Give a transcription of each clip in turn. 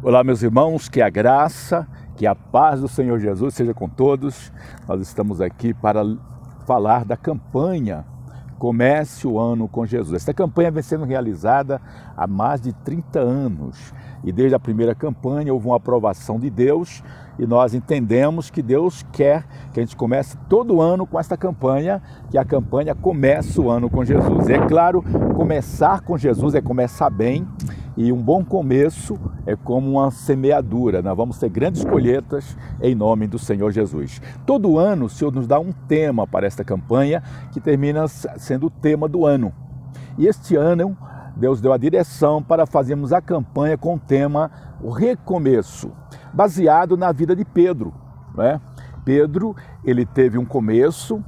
Olá, meus irmãos, que a graça, que a paz do Senhor Jesus seja com todos. Nós estamos aqui para falar da campanha Comece o Ano com Jesus. Esta campanha vem sendo realizada há mais de 30 anos e desde a primeira campanha houve uma aprovação de Deus e nós entendemos que Deus quer que a gente comece todo ano com esta campanha, que a campanha Comece o Ano com Jesus. E é claro, começar com Jesus é começar bem. E um bom começo é como uma semeadura. Nós vamos ter grandes colheitas em nome do Senhor Jesus. Todo ano o Senhor nos dá um tema para esta campanha, que termina sendo o tema do ano. E este ano Deus deu a direção para fazermos a campanha com o tema o recomeço, baseado na vida de Pedro, né? Pedro, ele teve um começo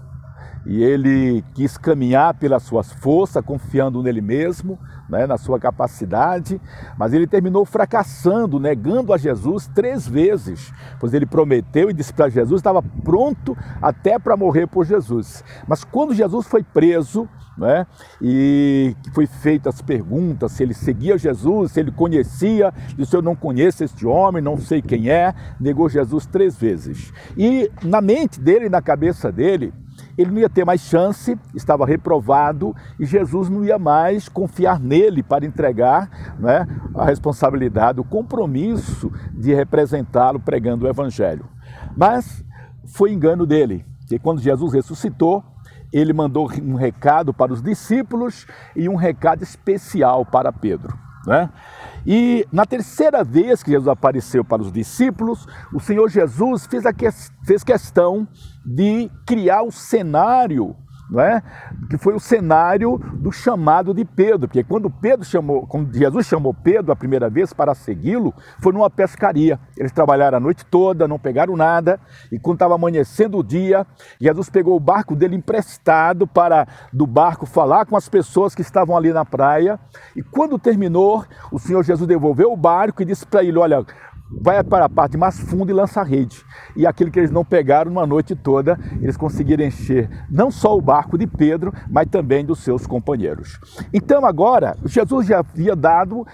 e ele quis caminhar pelas suas forças, confiando nele mesmo, né, na sua capacidade, mas ele terminou fracassando, negando a Jesus 3 vezes, pois ele prometeu e disse para Jesus, estava pronto até para morrer por Jesus. Mas quando Jesus foi preso, né, e foi feitas as perguntas se ele seguia Jesus, se ele conhecia, disse: eu não conheço este homem, não sei quem é, negou Jesus 3 vezes. E na mente dele, na cabeça dele, ele não ia ter mais chance, estava reprovado e Jesus não ia mais confiar nele para entregar, né, a responsabilidade, o compromisso de representá-lo pregando o Evangelho. Mas foi engano dele, que quando Jesus ressuscitou, ele mandou um recado para os discípulos e um recado especial para Pedro, né? E na terceira vez que Jesus apareceu para os discípulos, o Senhor Jesus fez questão de criar o cenário, não é? Que foi o cenário do chamado de Pedro, porque quando Jesus chamou Pedro a primeira vez para segui-lo, foi numa pescaria. Eles trabalharam a noite toda, não pegaram nada, e quando estava amanhecendo o dia, Jesus pegou o barco dele emprestado para do barco falar com as pessoas que estavam ali na praia, e quando terminou, o Senhor Jesus devolveu o barco e disse para ele: olha, vai para a parte mais funda e lança a rede. E aquilo que eles não pegaram uma noite toda, eles conseguiram encher não só o barco de Pedro, mas também dos seus companheiros. Então agora, Jesus já havia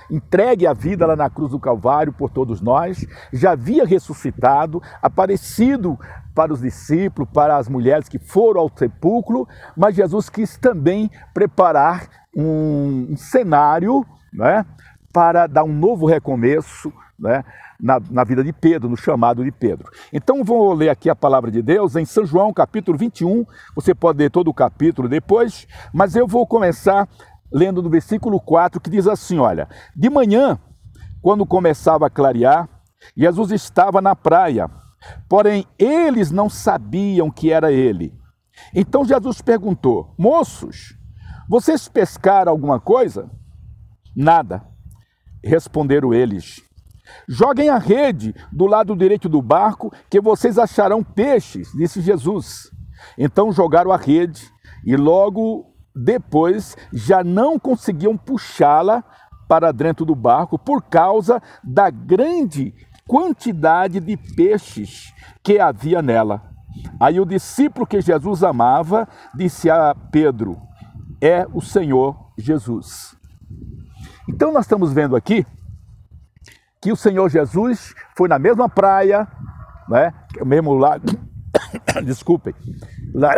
entregue a vida lá na cruz do Calvário por todos nós, já havia ressuscitado, aparecido para os discípulos, para as mulheres que foram ao sepulcro, mas Jesus quis também preparar um cenário, né, para dar um novo recomeço, né, na vida de Pedro, no chamado de Pedro. Então vou ler aqui a palavra de Deus em São João, capítulo 21, você pode ler todo o capítulo depois, mas eu vou começar lendo no versículo 4, que diz assim, olha: de manhã, quando começava a clarear, Jesus estava na praia, porém eles não sabiam que era ele. Então Jesus perguntou: moços, vocês pescaram alguma coisa? Nada, responderam eles. Joguem a rede do lado direito do barco, que vocês acharão peixes, disse Jesus. Então jogaram a rede e logo depois já não conseguiam puxá-la para dentro do barco por causa da grande quantidade de peixes que havia nela. Aí o discípulo que Jesus amava disse a Pedro: é o Senhor Jesus. Então nós estamos vendo aqui que o Senhor Jesus foi na mesma praia, né, o mesmo lago, desculpem, nós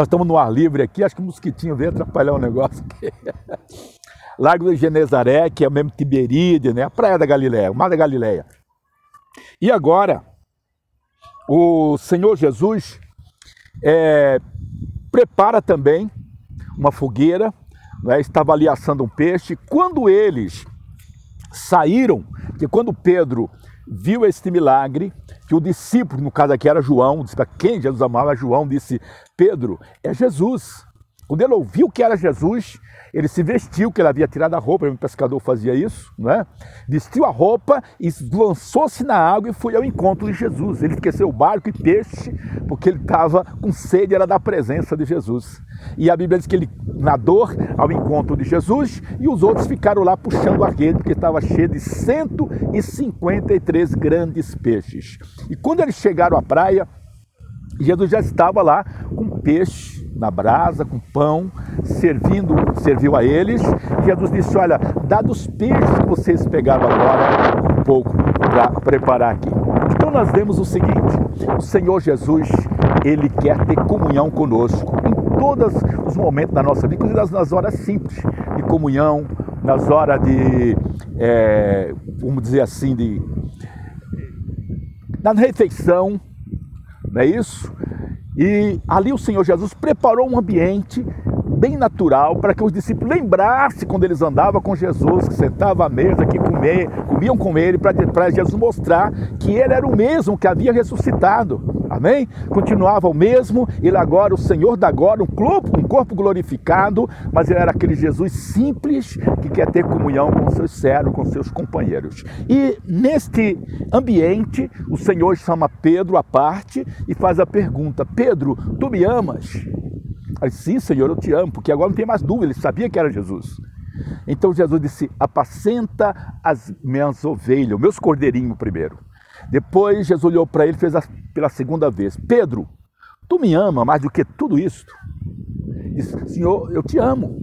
estamos no ar livre aqui, acho que o mosquitinho veio atrapalhar o negócio aqui. Lago de Genezaré, que é o mesmo Tiberíade, né, a praia da Galileia, o mar da Galileia. E agora, o Senhor Jesus prepara também uma fogueira, né, estava ali assando um peixe. Quando eles saíram, que quando Pedro viu este milagre, que o discípulo, no caso aqui era João, disse para quem Jesus amava, João disse: Pedro, é Jesus. Quando ele ouviu que era Jesus, ele se vestiu, que ele havia tirado a roupa, o pescador fazia isso, né? Vestiu a roupa e lançou-se na água e foi ao encontro de Jesus. Ele esqueceu o barco e peixe, porque ele estava com sede, era da presença de Jesus. E a Bíblia diz que ele nadou ao encontro de Jesus e os outros ficaram lá puxando a rede, porque estava cheia de 153 grandes peixes. E quando eles chegaram à praia, Jesus já estava lá com peixe, na brasa com pão, serviu a eles. Jesus disse: olha, dá dos peixes que vocês pegaram agora um pouco para preparar aqui. Então nós vemos o seguinte: o Senhor Jesus, Ele quer ter comunhão conosco em todos os momentos da nossa vida, inclusive nas horas simples de comunhão, nas horas de, vamos dizer assim, na refeição, não é isso? E ali o Senhor Jesus preparou um ambiente bem natural para que os discípulos lembrassem quando eles andavam com Jesus, que sentavam à mesa, que comiam com ele, para Jesus mostrar que ele era o mesmo que havia ressuscitado. Amém? Continuava o mesmo, ele agora, o Senhor da glória, um corpo glorificado, mas ele era aquele Jesus simples que quer ter comunhão com seus servos, com seus companheiros. E neste ambiente, o Senhor chama Pedro à parte e faz a pergunta: Pedro, tu me amas? Ele disse: sim, Senhor, eu te amo, porque agora não tem mais dúvida, ele sabia que era Jesus. Então Jesus disse: apacenta as minhas ovelhas, meus cordeirinhos primeiro. Depois Jesus olhou para ele e fez pela segunda vez: Pedro, tu me ama mais do que tudo isso? Disse: Senhor, eu te amo.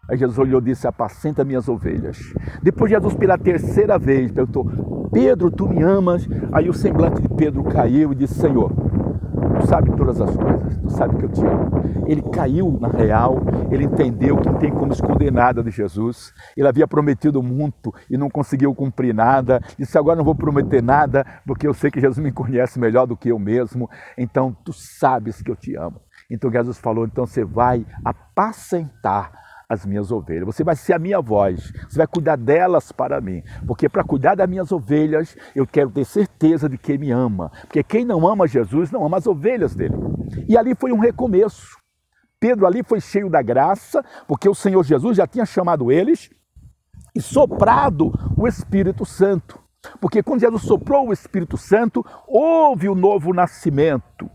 Aí Jesus olhou e disse: apacenta minhas ovelhas. Depois Jesus pela terceira vez perguntou: Pedro, tu me amas? Aí o semblante de Pedro caiu e disse: Senhor, tu sabe todas as coisas, tu sabe que eu te amo. Ele caiu na real, ele entendeu que não tem como esconder nada de Jesus. Ele havia prometido muito e não conseguiu cumprir nada. Disse: agora não vou prometer nada, porque eu sei que Jesus me conhece melhor do que eu mesmo. Então tu sabes que eu te amo. Então Jesus falou: então você vai apacentar as minhas ovelhas, você vai ser a minha voz, você vai cuidar delas para mim, porque para cuidar das minhas ovelhas, eu quero ter certeza de que me ama, porque quem não ama Jesus, não ama as ovelhas dele. E ali foi um recomeço. Pedro ali foi cheio da graça, porque o Senhor Jesus já tinha chamado eles e soprado o Espírito Santo, porque quando Jesus soprou o Espírito Santo, houve o novo nascimento,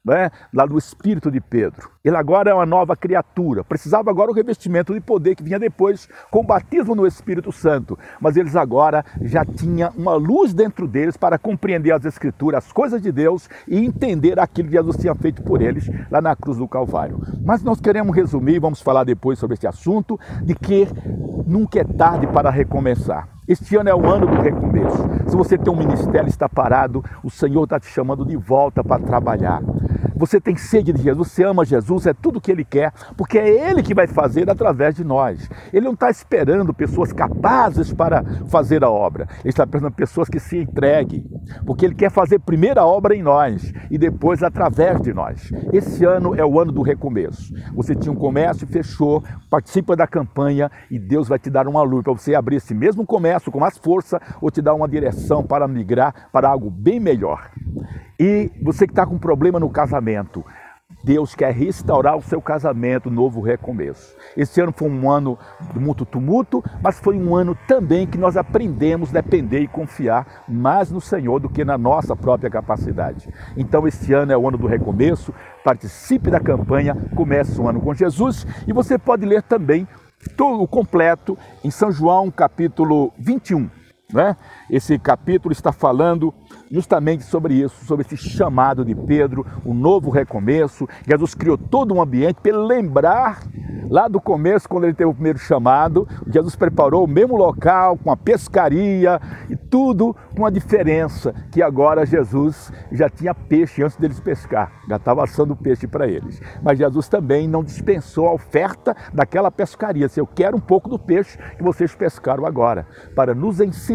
né, lá do espírito de Pedro. Ele agora é uma nova criatura. Precisava agora o revestimento de poder que vinha depois com o batismo no Espírito Santo. Mas eles agora já tinham uma luz dentro deles para compreender as Escrituras, as coisas de Deus e entender aquilo que Jesus tinha feito por eles lá na cruz do Calvário. Mas nós queremos resumir, vamos falar depois sobre esse assunto, de que nunca é tarde para recomeçar. Este ano é o ano do recomeço. Se você tem um ministério, está parado, o Senhor está te chamando de volta para trabalhar. Você tem sede de Jesus, você ama Jesus, é tudo o que Ele quer, porque é Ele que vai fazer através de nós. Ele não está esperando pessoas capazes para fazer a obra, Ele está esperando pessoas que se entreguem, porque Ele quer fazer primeiro a obra em nós e depois através de nós. Esse ano é o ano do recomeço. Você tinha um comércio e fechou, participa da campanha e Deus vai te dar uma luz para você abrir esse mesmo comércio com mais força ou te dar uma direção para migrar para algo bem melhor. E você que está com problema no casamento, Deus quer restaurar o seu casamento, novo recomeço. Esse ano foi um ano de muito tumulto, mas foi um ano também que nós aprendemos a depender e confiar mais no Senhor do que na nossa própria capacidade. Então esse ano é o ano do recomeço, participe da campanha, comece o ano com Jesus e você pode ler também todo o completo em São João capítulo 21. Né? Esse capítulo está falando justamente sobre isso, sobre esse chamado de Pedro, um novo recomeço. Jesus criou todo um ambiente para ele lembrar lá do começo, quando ele teve o primeiro chamado. Jesus preparou o mesmo local, com a pescaria e tudo, com a diferença que agora Jesus já tinha peixe antes deles pescar, já estava assando peixe para eles. Mas Jesus também não dispensou a oferta daquela pescaria. Se eu quero um pouco do peixe que vocês pescaram agora, para nos ensinar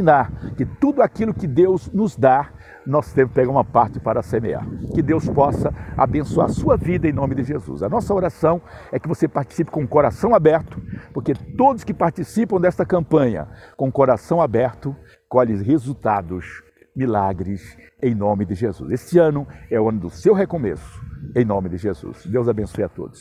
que tudo aquilo que Deus nos dá, nós temos que pegar uma parte para semear. Que Deus possa abençoar a sua vida em nome de Jesus. A nossa oração é que você participe com o coração aberto, porque todos que participam desta campanha com o coração aberto colhem resultados, milagres em nome de Jesus. Este ano é o ano do seu recomeço, em nome de Jesus. Deus abençoe a todos.